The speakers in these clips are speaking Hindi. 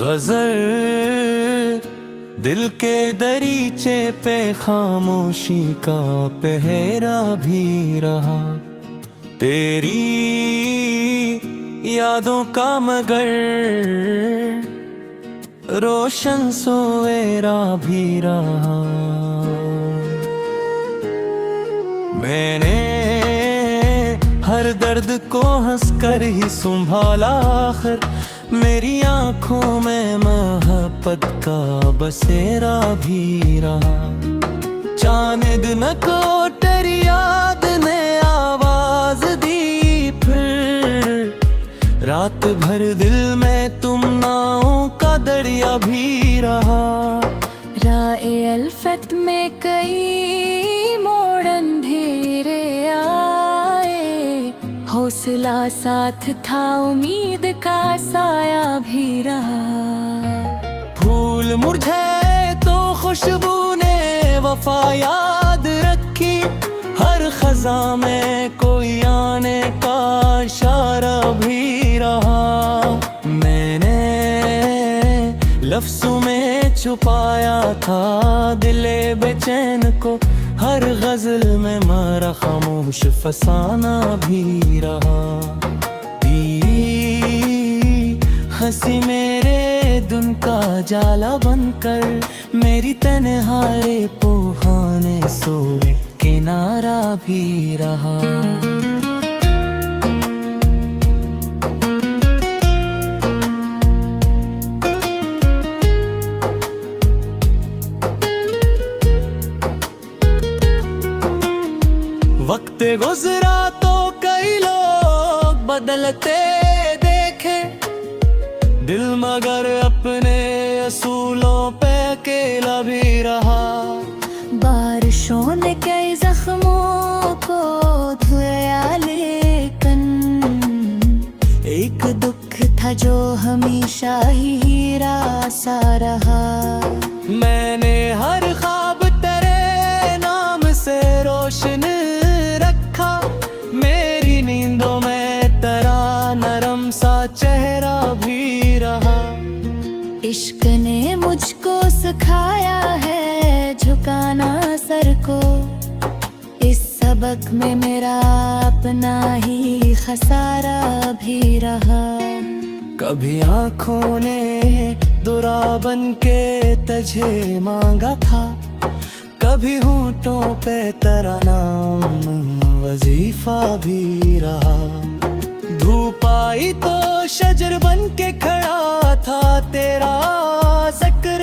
गजल दिल के दरीचे पे खामोशी का पहरा भी रहा, तेरी यादों का मगर रोशन सवेरा भी रहा। मैंने हर दर्द को हंसकर ही संभाला, आखिर मेरी आंखों में मोहब्बत का बसेरा भी रहा। चांद न को तेरी याद ने आवाज दी, फिर रात भर दिल में तुम नावों का दरिया भी रहा। राए अल्फत में कई मोड़ अंधेरे आए, हौसला साथ था उम्मीद का साया भी रहा। फूल मुरझाए तो खुशबू ने वफा याद रखी, हर खजा में कोई आने का इशारा भी रहा। मैंने लफ्ज़ों में छुपाया था दिले बेचैन को, हर गजल में मारा खामोश फसाना भी रहा। हंसी मेरे दुन का जाला बनकर, मेरी तन्हाई पोहाने सोए किनारा भी रहा। वक्त गुजरा तो कई लोग बदलते देखे, दिल मगर अपने असूलों पे अकेला भी रहा। बारिशों ने कई जख्मों को धोया, लेकिन एक दुख था जो हमेशा ही रासा रहा। मैंने हर ख्वाब तेरे नाम से रोशन रखा, मेरी नींदों में तेरा नरम सा चेहरा भी रहा। इश्क ने मुझको सिखाया है झुकाना सर को, इस सबक में मेरा अपना ही खसारा भी रहा। कभी आँखों ने दुरा बन के तुझे मांगा था, कभी होंठों पे तेरा नाम वजीफा भी रहा। धूप आई तो शजर बन के खड़ा था तेरा ज़िक्र,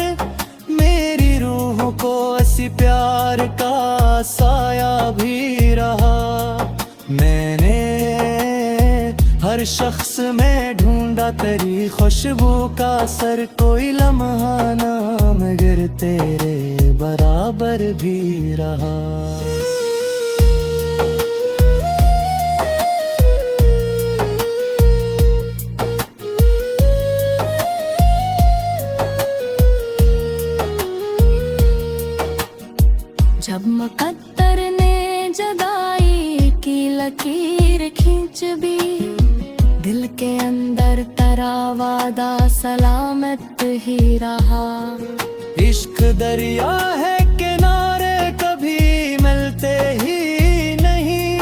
मेरी रूह को ऐसी प्यार का साया भी रहा। मैंने हर शख्स में ढूंढा तेरी खुशबू का असर, कोई लम्हा ना मगर तेरे बराबर भी रहा। जब मुकद्दर ने जुदाई की लकीर खींच भी, दिल के अंदर तेरा वादा सलामत ही रहा। इश्क दरिया है किनारे कभी मिलते ही नहीं,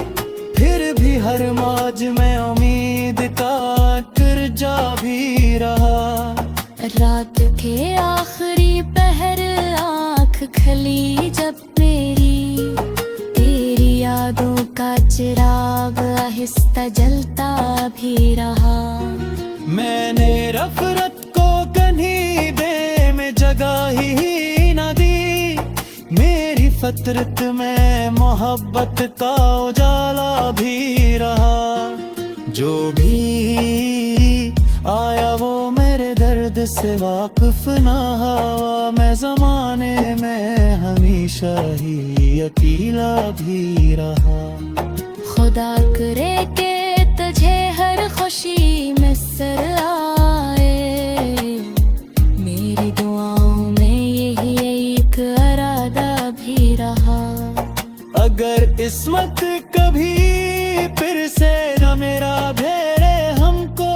फिर भी हर मौज में उम्मीद का किरजा भी रहा। रात के आखिरी पहर आँख खली जब मेरी, तेरी यादों का चिराग आहिस्ता जलता भी रहा। मैंने रफ़रत को कहीं बे में जगह ही न दी, मेरी फतरत में मोहब्बत का उजाला भी रहा। जो भी आया वो मेरे दर्द से वाकिफ ना हुआ, मैं ज़माने में हमेशा ही अकेला भी रहा। खुदा करे के तुझे हर खुशी में सर आए, मेरी दुआओं में यही एक इरादा भी रहा। अगर इस वक्त कभी फिर से न मेरा भेड़े हमको,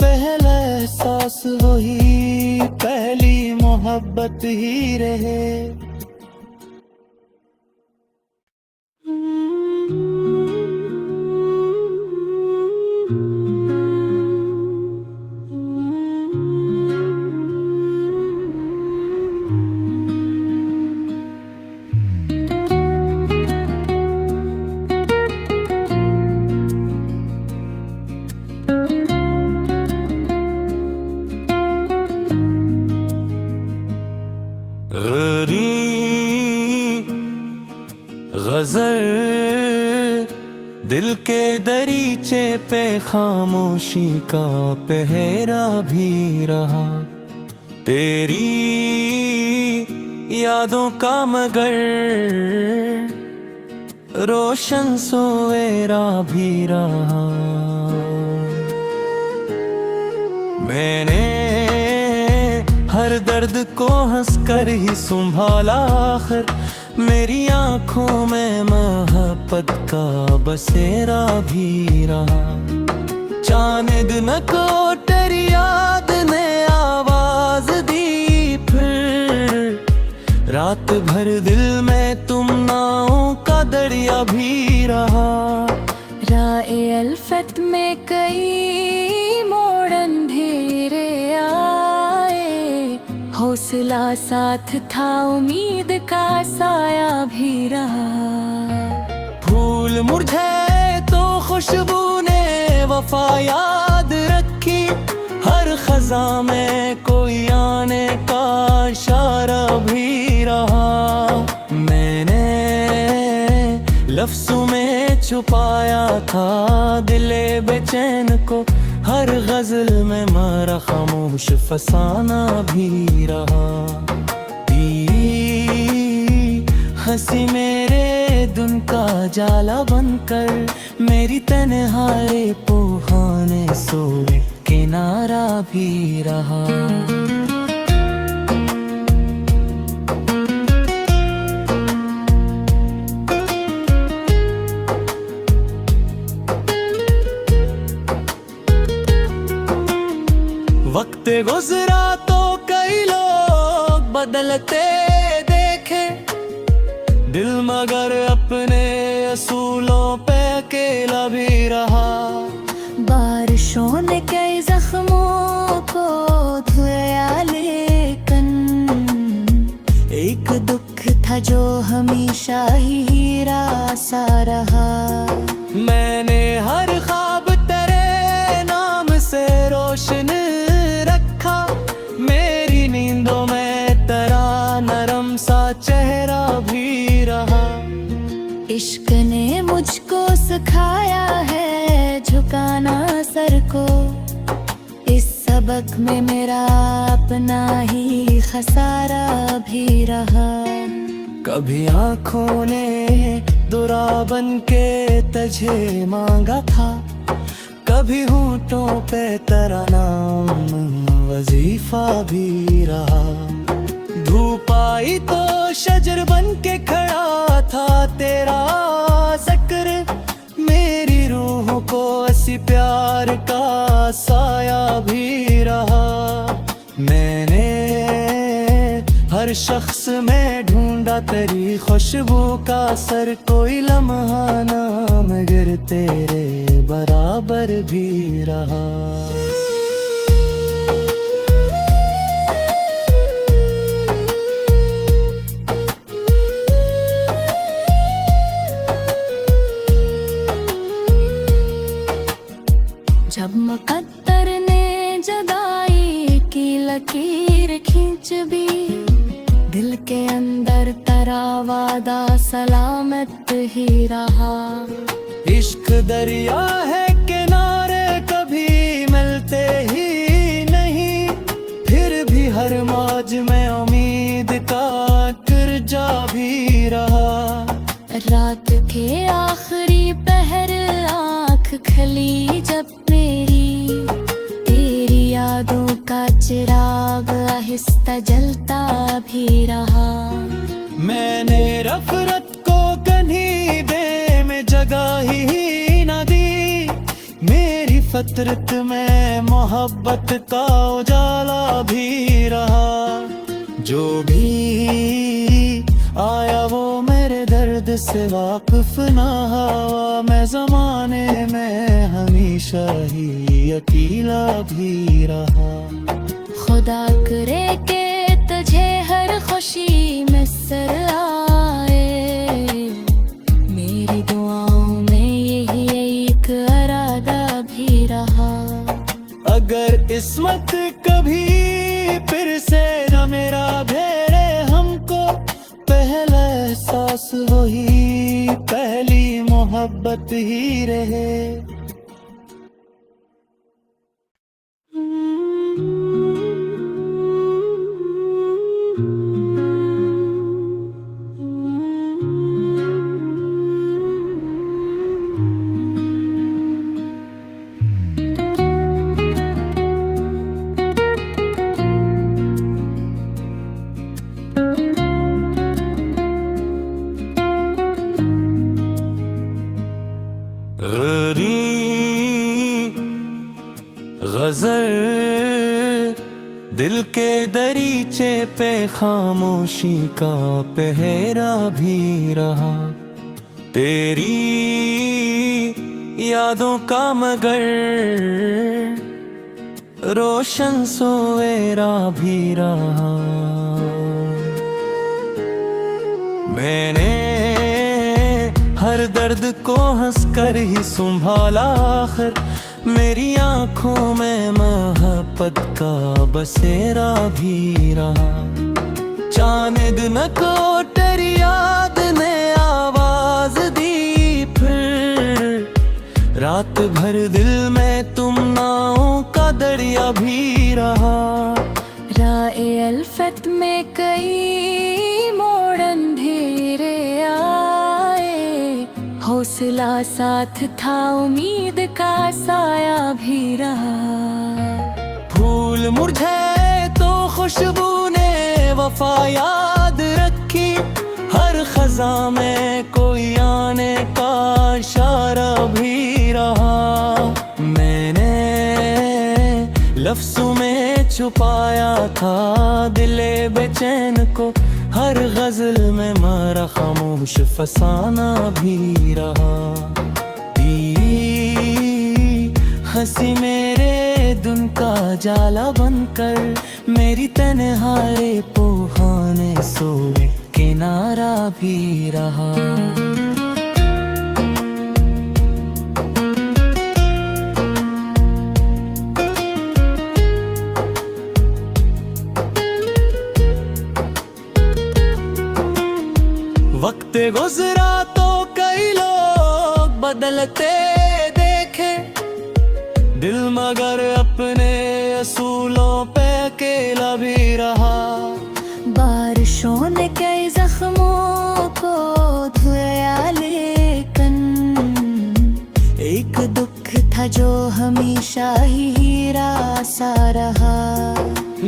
पहला एहसास वही पहली मोहब्बत ही रहे। गज़ल दिल के दरीचे पे खामोशी का पहरा भी रहा, तेरी यादों का मगर रोशन सवेरा भी रहा। मैंने हर दर्द को हंसकर ही संभाला, आखिर मेरी आंखों में मोहब्बत का बसेरा भी रहा। चांद न को तेरी याद ने आवाज दी, फिर रात भर दिल में तुम नावों का दरिया भी रहा। राए अल्फत में कई मोड़ अंधेरे आए, हौसला साथ था उम्मीद का साया भी रहा। फूल मुरझाए तो खुशबू ने वफा याद रखी, हर खजा में कोई आने का इशारा भी रहा। मैंने लफ्ज़ों में छुपाया था दिले बेचैन को, हर गजल में मारा खामोश फसाना भी रहा। हंसी मेरे दुन का जाला बनकर, मेरी तन्हाई पोहाने सोए किनारा भी रहा। वक्त गुजरा तो कई लोग बदलते देखे, दिल मगर अपने असूलों पे अकेला भी रहा। बारिशों ने कई जख्मों को धोया, लेकिन एक दुख था जो हमेशा ही हीरा सा रहा। मैंने हर ख्वाब तेरे नाम से रोशन रखा, मेरी नींदों में तेरा नरम सा चेहरा भी रहा। इश्क ने मुझको सिखाया है झुकाना सर को, इस सबक में मेरा अपना ही खसारा भी रहा। कभी आँखों ने दुरा बन के तुझे मांगा था, कभी होंठों पे तेरा नाम वजीफा भी रहा। धूप आई तो शजर बन के खड़ा था तेरा ज़िक्र, मेरी रूह को ऐसी प्यार का साया भी रहा। मैंने हर शख्स में ढूंढा तेरी खुशबू का असर, कोई लम्हा ना मगर तेरे बराबर भी रहा। जब मुकद्दर ने जुदाई की लकीर खींच भी, दिल के अंदर तेरा वादा सलामत ही रहा। इश्क दरिया है किनारे कभी मिलते ही नहीं, फिर भी हर मौज में उम्मीद का किरजा भी रहा। रात के आखिरी पहर आँख खली जब मेरी, तेरी यादों का चिराग आहिस्ता जलता भी रहा। मैंने रफ़रत को कहीं दे में जगह ही न दी, मेरी फतरत में मोहब्बत का उजाला भी रहा। जो भी आया वो मेरे दर्द से वाकिफ ना हुआ। मैं जमाने में हमेशा ही अकेला भी रहा। खुदा करे के तुझे हर खुशी में सर आए। मेरी दुआओं में यही एक इरादा भी रहा। अगर किस्मत कभी फिर से न मेरा भेड़े हमको, पहला एहसास वही पहली मोहब्बत ही रहे। गज़ल दिल के दरीचे पे खामोशी का पहरा भी रहा। तेरी यादों का मगर रोशन सवेरा भी रहा। मैंने हर दर्द को हंसकर ही संभाला। आखिर मेरी आंखों में मोहब्बत का बसेरा भी रहा। चांद न को तेरी याद ने आवाज दी। फिर रात भर दिल में तुम नावों का दरिया भी रहा। राए अल्फत में कई मोड़ अंधेरे आए। हौसला साथ था, उम्मीद का साया भी रहा। फूल मुरझाए तो खुशबू ने वफा याद रखी। हर खजा में कोई आने का इशारा भी रहा। मैंने लफ्ज़ों में छुपाया था दिले बेचैन को। हर गजल में मारा खामोश फसाना भी रहा। हंसी मेरे दुन का जाला बनकर मेरी तन्हाई पोहाने सोए किनारा भी रहा। वक्त गुजरा तो कई लोग बदलते देखे। दिल मगर अपने असूलों पे अकेला भी रहा। बारिशों ने कई जख्मों को धोया, लेकिन एक दुख था जो हमेशा ही रासा रहा।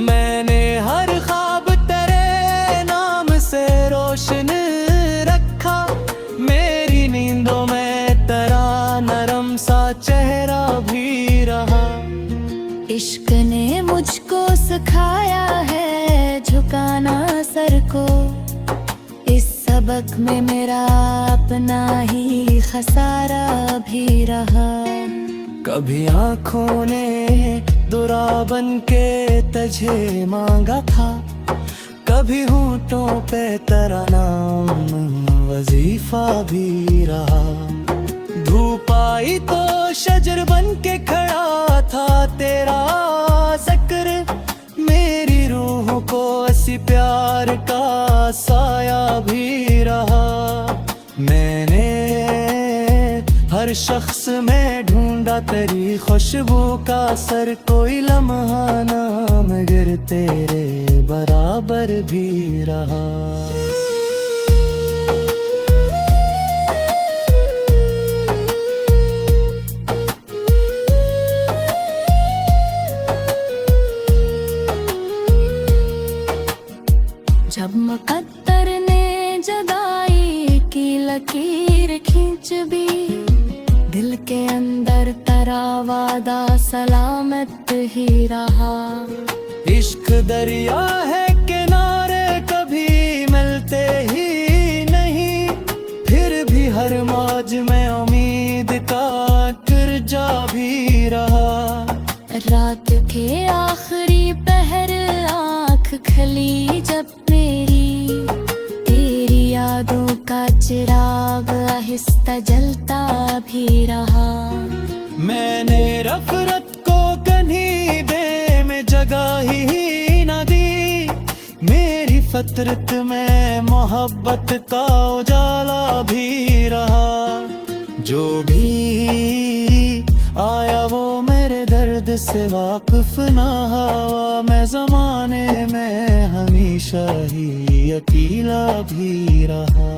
मैंने हर ख्वाब तेरे नाम से रोशन रखा। मेरी नींदों में तेरा नरम सा चेहरा भी रहा। इश्क ने मुझको सिखाया है झुकाना सर को। इस सबक में मेरा अपना ही खसारा भी रहा। कभी आँखों ने दुरा बन के तुझे मांगा था। कभी होंठों पे तेरा नाम वजीफा भी रहा। धूप आई तो शजर बन के खड़ा था तेरा जिक्र। मेरी रूह को ऐसी प्यार का साया भी रहा। मैंने हर शख्स में ढूंढा तेरी खुशबू का असर। कोई लम्हा ना मगर तेरे बराबर भी रहा। जब मुकद्दर ने जुदाई की लकीर खींच भी, दिल के अंदर तेरा वादा सलामत ही रहा। इश्क दरिया है किनारे के आखिरी पहर आँख खली जब मेरी, तेरी यादों का चिराग आहिस्ता जलता भी रहा। मैंने रफ़रत को कहीं दे में जगह ही न दी, मेरी फतरत में मोहब्बत का उजाला भी रहा। जो भी आया वो मेरे दर्द से वाकिफ ना हुआ, मैं ज़माने में हमेशा ही अकेला भी रहा।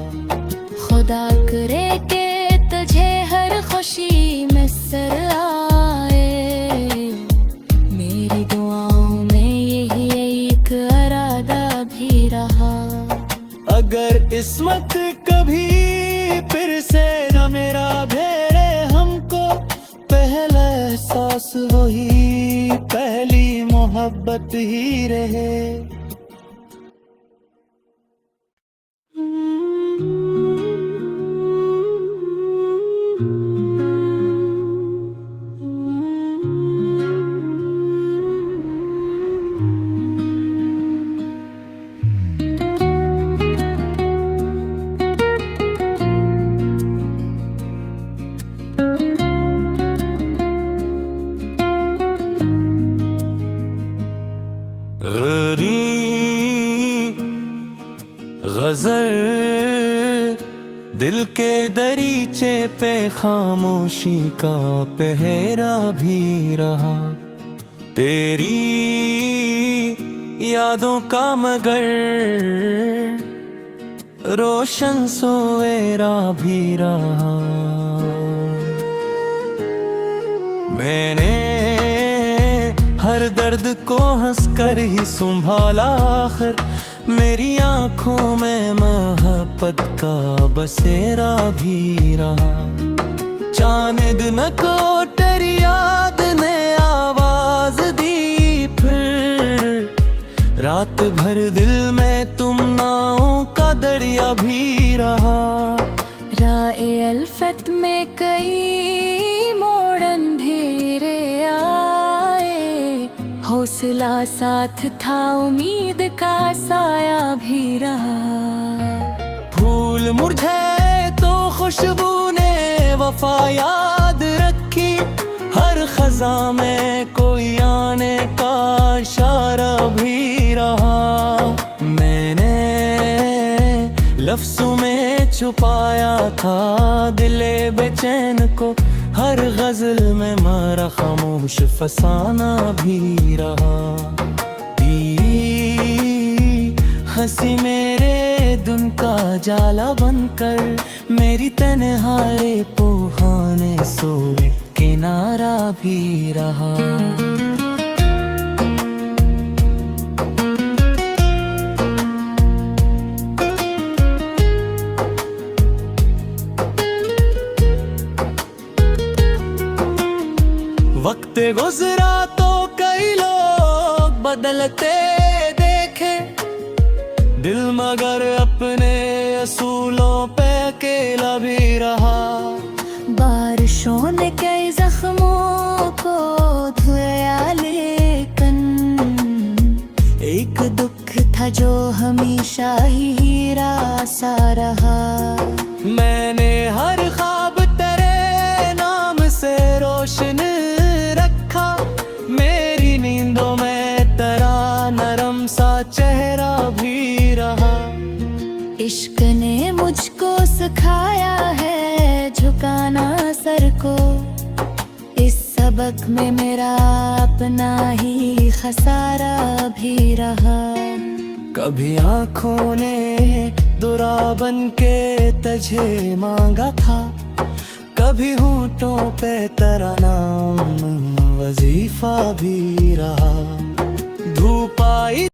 खुदा करे के तुझे हर खुशी में सर आए, मेरी दुआओं में यही एक इरादा भी रहा। अगर किस्मत कभी फिर से न मेरा भेड़े हमको, पहला एहसास वही पहली मोहब्बत ही रहे। गज़ल दिल के दरीचे पे खामोशी का पहरा भी रहा, तेरी यादों का मगर रोशन सोएरा भी रहा। मैंने हर दर्द को हंसकर ही संभाला, आखिर मेरी आंखों में मोहब्बत का बसेरा भी रहा। चांद न को तेरी याद ने आवाज दी, फिर रात भर दिल में तुम नावों का दरिया भी रहा। राए अल्फत में कई मोड़ अंधेरे आए, हौसला साथ था उम्मीद का साया भी रहा। फूल मुरझाए तो खुशबू ने वफा याद रखी, हर खजा में कोई आने का इशारा भी रहा। मैंने लफ्ज़ों में छुपाया था दिले बेचैन को, हर गज़ल में मारा खामोश फसाना भी रहा। हंसी मेरे दुन का जाला बनकर, मेरी तन्हाई पोहाने सोए किनारा भी रहा। वक्त गुजरा तो कई लोग बदलते देखे, दिल मगर अपने असूलों पे अकेला भी रहा। बारिशों ने कई जख्मों को धोया, लेकिन एक दुख था जो हमेशा ही हीरा सा रहा। मैंने हर ख्वाब तेरे नाम से रोशन रखा, मेरी नींदों में तेरा नरम सा चेहरा भी रहा। इश्क ने मुझको सिखाया है झुकाना सर को, इस सबक में मेरा अपना ही खसारा भी रहा। कभी आँखों ने दुरा बन के तुझे मांगा था, कभी होंठों पे तेरा नाम वजीफा भी रहा। धूप आई